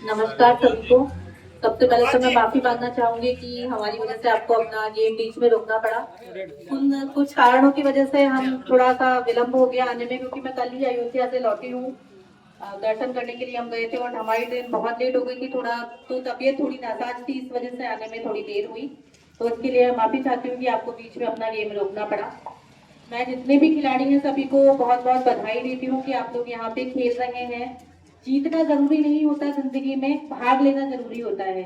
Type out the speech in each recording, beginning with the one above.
नमस्कार सभी को। सबसे पहले तो मैं माफी मांगना चाहूंगी कि हमारी वजह से आपको अपना गेम बीच में रोकना पड़ा। उन कुछ कारणों की वजह से हम थोड़ा सा विलंब हो गया आने में, क्योंकि मैं कल ही अयोध्या से लौटी हूँ। दर्शन करने के लिए हम गए थे और हमारी ट्रेन बहुत लेट हो गई थी थोड़ा। तो तबीयत थोड़ी नासाज थी, इस वजह से आने में थोड़ी देर हुई। तो उसके लिए माफी चाहती हूँ कि आपको बीच में अपना गेम रोकना पड़ा। मैं जितने भी खिलाड़ी हैं सभी को बहुत बहुत बधाई देती हूँ कि आप लोग यहाँ पे खेल रहे हैं। जीतना जरूरी नहीं होता जिंदगी में, भाग लेना जरूरी होता है।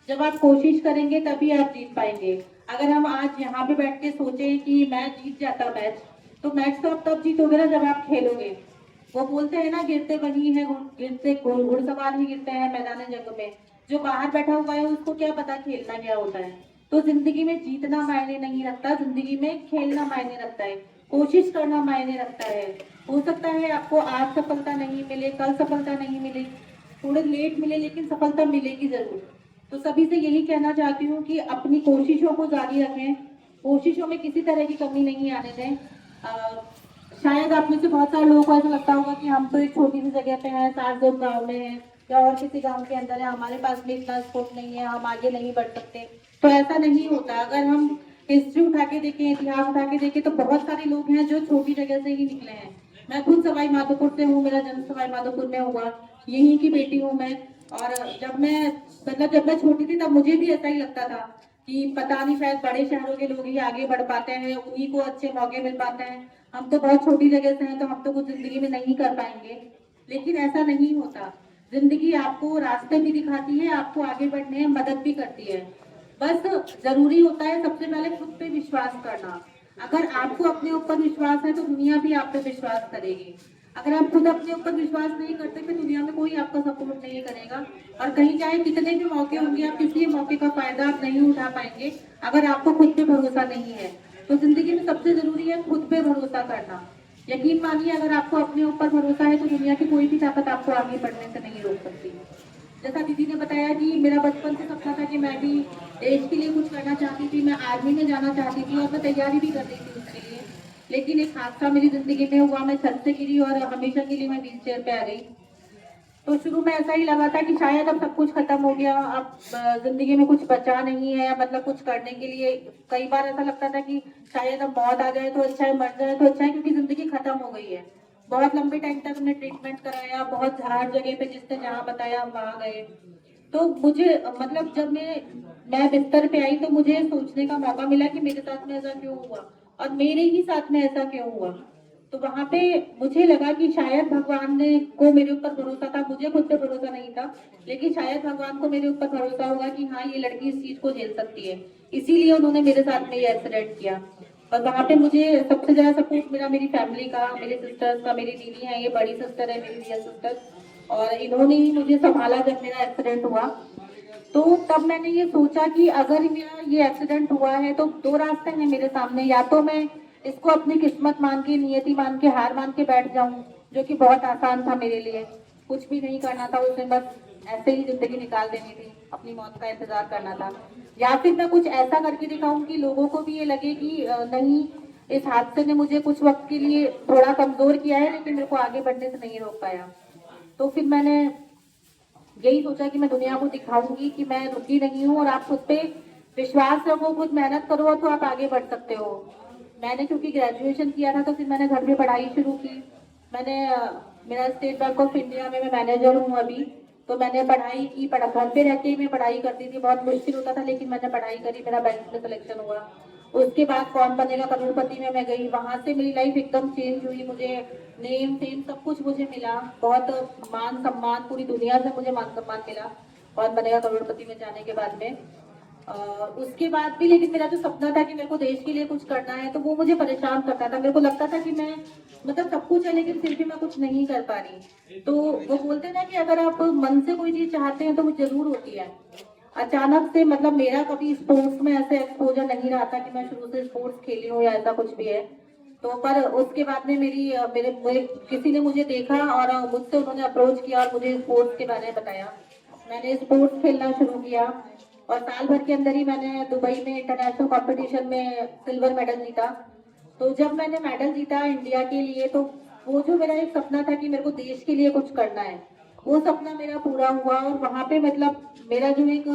जब आप कोशिश करेंगे तभी आप जीत पाएंगे। अगर हम आज यहाँ पे बैठ के सोचें कि मैं जीत जाता मैच, तो मैच तो आप तब जीतोगे ना जब आप खेलोगे। वो बोलते हैं ना, गिरते वही है गिरते घुड़सवार ही गिरते हैं मैदान जंग में। जो बाहर बैठा हुआ है उसको क्या पता खेलना क्या होता है। तो जिंदगी में जीतना मायने नहीं रखता, जिंदगी में खेलना मायने रखता है। कोशिश करना मायने रखता है। हो सकता है आपको आज सफलता नहीं मिले, कल सफलता नहीं मिले, थोड़े लेट मिले, लेकिन सफलता मिलेगी जरूर। तो सभी से यही कहना चाहती हूँ कि अपनी कोशिशों को जारी रखें। कोशिशों में किसी तरह की कमी नहीं आने दें। शायद आप में से बहुत सारे लोगों को ऐसा लगता होगा कि हम तो एक छोटी सी जगह पे हैं, सारजोम गांव में हैं या और किसी गांव के अंदर है, हमारे पास में इतना स्कोप नहीं है, हम आगे नहीं बढ़ सकते। तो ऐसा नहीं होता। अगर हम हिस्ट्री उठा के देखें, इतिहास उठा के देखें, तो बहुत सारे लोग हैं जो छोटी जगह से ही निकले हैं। मैं खुद सवाई माधोपुर से हूँ, मेरा जन्म सवाई माधोपुर में हुआ, यहीं की बेटी हूँ मैं। और जब मैं छोटी थी तब मुझे भी ऐसा ही लगता था कि पता नहीं, शायद बड़े शहरों के लोग ही आगे बढ़ पाते हैं, उन्हीं को अच्छे मौके मिल पाते हैं। हम तो बहुत छोटी जगह से हैं, तो हम तो कुछ जिंदगी में नहीं कर पाएंगे। लेकिन ऐसा नहीं होता। जिंदगी आपको रास्ते भी दिखाती है, आपको आगे बढ़ने में मदद भी करती है। बस जरूरी होता है सबसे पहले खुद पे विश्वास करना। अगर आपको अपने ऊपर विश्वास है तो दुनिया भी आप पे विश्वास करेगी। अगर आप खुद अपने ऊपर विश्वास नहीं करते फिर दुनिया में कोई आपका सपोर्ट नहीं करेगा। और कहीं चाहे कितने भी मौके होंगे, आप किसी मौके का फायदा आप नहीं उठा पाएंगे अगर आपको खुद पे भरोसा नहीं है। तो जिंदगी में सबसे जरूरी है खुद पे भरोसा करना। यकीन मानिए, अगर आपको अपने ऊपर भरोसा है तो दुनिया की कोई भी ताकत आपको आगे बढ़ने से नहीं रोक सकती। जैसा दीदी ने बताया कि मेरा बचपन से सपना था कि मैं भी देश के लिए कुछ करना चाहती थी, मैं आर्मी में जाना चाहती थी और मैं तैयारी भी कर रही थी उसके लिए। लेकिन एक हादसा मेरी जिंदगी में हुआ, मैं छत से गिरी और हमेशा के लिए मैं व्हील चेयर पे आ गई। तो शुरू में ऐसा ही लगा था कि शायद अब सब कुछ खत्म हो गया, अब जिंदगी में कुछ बचा नहीं है, मतलब कुछ करने के लिए। कई बार ऐसा लगता था कि शायद अब मौत आ जाए तो अच्छा है, मर जाए तो अच्छा है, क्योंकि जिंदगी खत्म हो गई है। बहुत लंबे टाइम तक हमने ट्रीटमेंट कराया, बहुत हर जगह पे जिसने जहाँ बताया हम वहाँ गए। तो मुझे मतलब जब मैं बिस्तर पे आई तो मुझे सोचने का मौका मिला कि मेरे साथ में ऐसा क्यों हुआ और मेरे ही साथ में ऐसा क्यों हुआ। तो वहां पे मुझे लगा कि शायद भगवान ने को मेरे ऊपर भरोसा था, मुझे खुद पे भरोसा नहीं था। लेकिन शायद भगवान को मेरे ऊपर भरोसा होगा कि हाँ, ये लड़की इस चीज को झेल सकती है, इसीलिए उन्होंने मेरे साथ में ये एक्सीडेंट किया। और वहां पे मुझे सबसे ज्यादा सपोर्ट मिला मेरी फैमिली का, मेरे सिस्टर्स का। मेरी दीदी है, ये बड़ी सिस्टर है मेरी, रियल सिस्टर। और इन्होंने ही मुझे संभाला जब मेरा एक्सीडेंट हुआ। तो तब मैंने ये सोचा कि अगर मेरा ये एक्सीडेंट हुआ है तो दो रास्ते हैं मेरे सामने। या तो मैं इसको अपनी किस्मत मान के, नियति मान के, हार मान के बैठ जाऊं, जो कि बहुत आसान था मेरे लिए। कुछ भी नहीं करना था उसमें, बस ऐसे ही जिंदगी निकाल देनी थी, अपनी मौत का इंतजार करना था। या फिर मैं कुछ ऐसा करके दिखाऊं कि लोगों को भी ये लगे कि नहीं, इस हादसे ने मुझे कुछ वक्त के लिए थोड़ा कमजोर किया है, लेकिन मेरे को आगे बढ़ने से नहीं रोक पाया। तो फिर मैंने यही सोचा कि मैं दुनिया को दिखाऊंगी कि मैं रुकी नहीं हूँ, और आप खुद पे विश्वास रखो, खुद मेहनत करो तो आप आगे बढ़ सकते हो। मैंने क्योंकि ग्रेजुएशन किया था तो फिर मैंने घर पे पढ़ाई शुरू की। मेरा स्टेट बैंक ऑफ इंडिया में मैं मैनेजर हूँ अभी। तो मैंने पढ़ाई की, घर पे रह के ही मैं पढ़ाई करती थी, बहुत मुश्किल होता था लेकिन मैंने पढ़ाई करी, मेरा बैंक में सिलेक्शन हुआ। उसके बाद कौन बनेगा करोड़पति में मैं गई, वहां से मेरी लाइफ एकदम चेंज हुई। मुझे नेम फेम सब कुछ मुझे मिला, बहुत मान सम्मान, पूरी दुनिया से मुझे मान सम्मान मिला कौन बनेगा करोड़पति में जाने के बाद में। उसके बाद भी लेकिन मेरा जो सपना था कि मेरे को देश के लिए कुछ करना है, तो वो मुझे परेशान करता था। मेरे को लगता था कि मैं मतलब सब कुछ है लेकिन फिर भी मैं कुछ नहीं कर पा रही। तो वो बोलते ना कि अगर आप मन से कोई चीज चाहते हैं तो वो जरूर होती है। अचानक से मतलब मेरा कभी स्पोर्ट्स में ऐसे एक्सपोजर नहीं रहा था कि मैं शुरू से स्पोर्ट्स खेली हूँ या ऐसा कुछ भी है। तो पर उसके बाद में मेरे किसी ने मुझे देखा और मुझसे उन्होंने अप्रोच किया और मुझे स्पोर्ट्स के बारे में बताया। मैंने स्पोर्ट्स खेलना शुरू किया और साल भर के अंदर ही मैंने दुबई में इंटरनेशनल कंपटीशन में सिल्वर मेडल जीता। तो जब मैंने मेडल जीता इंडिया के लिए, तो वो जो मेरा एक सपना था कि मेरे को देश के लिए कुछ करना है, वो सपना मेरा पूरा हुआ। और वहाँ पे मतलब मेरा जो एक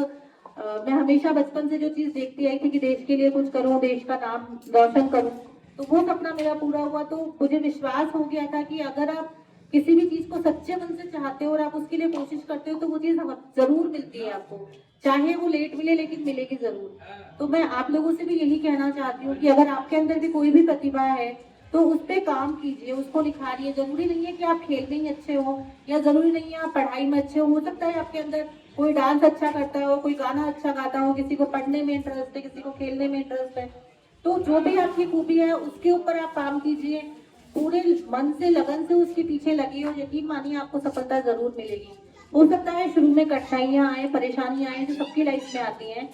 मैं हमेशा बचपन से जो चीज देखती आई थी कि देश के लिए कुछ करूं, देश का नाम रोशन करूं, तो वो सपना मेरा पूरा हुआ। तो मुझे विश्वास हो गया था कि अगर आप किसी भी चीज को सच्चे मन से चाहते हो और आप उसके लिए कोशिश करते हो तो वो चीज जरूर मिलती है आपको, चाहे वो लेट मिले लेकिन मिलेगी जरूर। तो मैं आप लोगों से भी यही कहना चाहती हूँ कि अगर आपके अंदर भी कोई भी प्रतिभा है तो उस पर काम कीजिए, उसको निखारिए। जरूरी नहीं है कि आप खेल में ही अच्छे हो या जरूरी नहीं है आप पढ़ाई में अच्छे हो सकता है आपके अंदर कोई डांस अच्छा करता हो, कोई गाना अच्छा गाता हो, किसी को पढ़ने में इंटरेस्ट है, किसी को खेलने में इंटरेस्ट है। तो जो भी आपकी खूबी है उसके ऊपर आप काम कीजिए, पूरे मन से लगन से उसके पीछे लगी हो, यकीन मानिए आपको सफलता जरूर मिलेगी। हो सकता है शुरू में कठिनाइयां आए, परेशानियां आए, जो सबकी लाइफ में आती हैं,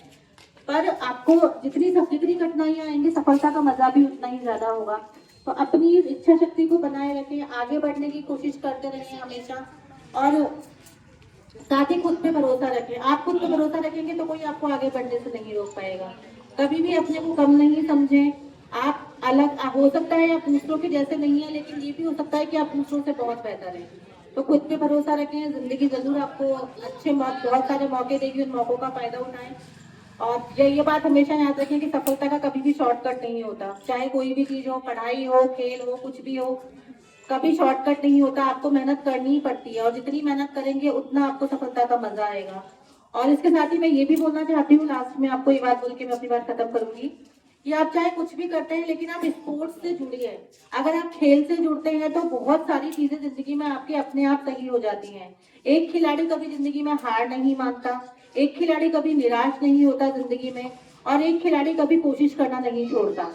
पर आपको जितनी कठिनाइयां आएंगी सफलता का मजा भी उतना ही ज्यादा होगा। तो अपनी इच्छा शक्ति को बनाए रखें, आगे बढ़ने की कोशिश करते रहें हमेशा, और साथ ही खुद पे भरोसा रखें। आप खुद पे भरोसा रखेंगे तो कोई आपको आगे बढ़ने से नहीं रोक पाएगा। कभी भी अपने को कम नहीं समझें। आप अलग हो सकता है आप दूसरों के जैसे नहीं है, लेकिन ये भी हो सकता है कि आप दूसरों से बहुत बेहतर हैं। तो खुद पे भरोसा रखें, जिंदगी जरूर आपको अच्छे बहुत सारे मौके देगी, उन मौकों का फायदा उठाएं। और ये बात हमेशा याद रखें कि सफलता का कभी भी शॉर्टकट नहीं होता, चाहे कोई भी चीज हो, पढ़ाई हो, खेल हो, कुछ भी हो, कभी शॉर्टकट नहीं होता। आपको मेहनत करनी ही पड़ती है और जितनी मेहनत करेंगे उतना आपको सफलता का मजा आएगा। और इसके साथ ही मैं ये भी बोलना चाहती हूँ, लास्ट में आपको ये बात बोल के मैं अपनी बात खत्म करूंगी, कि आप चाहे कुछ भी करते हैं लेकिन आप स्पोर्ट्स से जुड़िए। अगर आप खेल से जुड़ते हैं तो बहुत सारी चीजें जिंदगी में आपके अपने आप सही हो जाती हैं। एक खिलाड़ी कभी जिंदगी में हार नहीं मानता, एक खिलाड़ी कभी निराश नहीं होता जिंदगी में, और एक खिलाड़ी कभी कोशिश करना नहीं छोड़ता।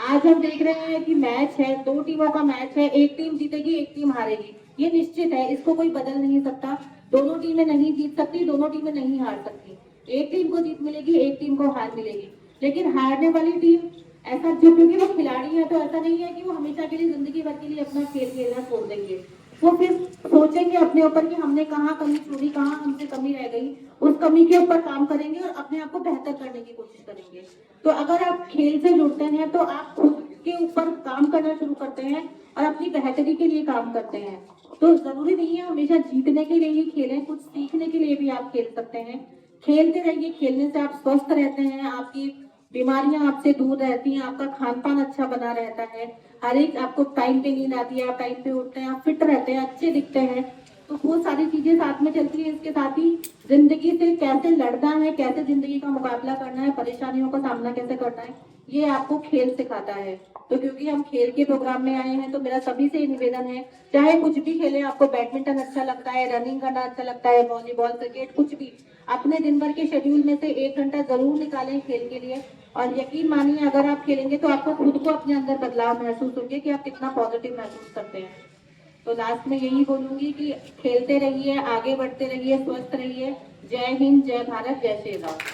आज हम देख रहे हैं कि मैच है, दो टीमों का मैच है, एक टीम जीतेगी एक टीम हारेगी, ये निश्चित है, इसको कोई बदल नहीं सकता। दोनों टीमें नहीं जीत सकती, दोनों टीमें नहीं हार सकती, एक टीम को जीत मिलेगी, एक टीम को हार मिलेगी। लेकिन हारने वाली टीम ऐसा, जो क्योंकि वो खिलाड़ी है तो ऐसा नहीं है कि वो हमेशा के लिए जिंदगी भर के लिए अपना खेल खेलना छोड़ देंगे। वो फिर सोचेंगे अपने ऊपर कि हमने कहाँ कमी छोड़ी, कहाँ हमसे कमी रह गई, उस कमी के ऊपर काम करेंगे और अपने आप को बेहतर करने की कोशिश करेंगे। तो अगर आप खेल से जुड़ते हैं तो आप खुद के ऊपर काम करना शुरू करते हैं और अपनी बेहतरी के लिए काम करते हैं। तो जरूरी नहीं है हमेशा जीतने के लिए ही खेलें, कुछ सीखने के लिए भी आप खेल सकते हैं। खेलते रहिए, खेलने से आप स्वस्थ रहते हैं, आपकी बीमारियां आपसे दूर रहती हैं, आपका खान पान अच्छा बना रहता है, हर एक आपको टाइम पे नींद आती है, आप टाइम पे उठते हैं, आप फिट रहते हैं, अच्छे दिखते हैं। तो वो सारी चीजें साथ में चलती है। इसके साथ ही जिंदगी से कैसे लड़ना है, कैसे जिंदगी का मुकाबला करना है, परेशानियों का सामना कैसे करना है, ये आपको खेल सिखाता है। तो क्योंकि हम खेल के प्रोग्राम में आए हैं तो मेरा सभी से निवेदन है, चाहे कुछ भी खेलें, आपको बैडमिंटन अच्छा लगता है, रनिंग करना अच्छा लगता है, वॉलीबॉल, क्रिकेट, कुछ भी, अपने दिन भर के शेड्यूल में से 1 घंटा जरूर निकालें खेल के लिए। और यकीन मानिए अगर आप खेलेंगे तो आपको खुद को अपने अंदर बदलाव महसूस होंगे कि आप कितना पॉजिटिव महसूस करते हैं। तो लास्ट में यही बोलूंगी कि खेलते रहिए, आगे बढ़ते रहिए, स्वस्थ रहिए। जय हिंद, जय भारत, जय श्री राम।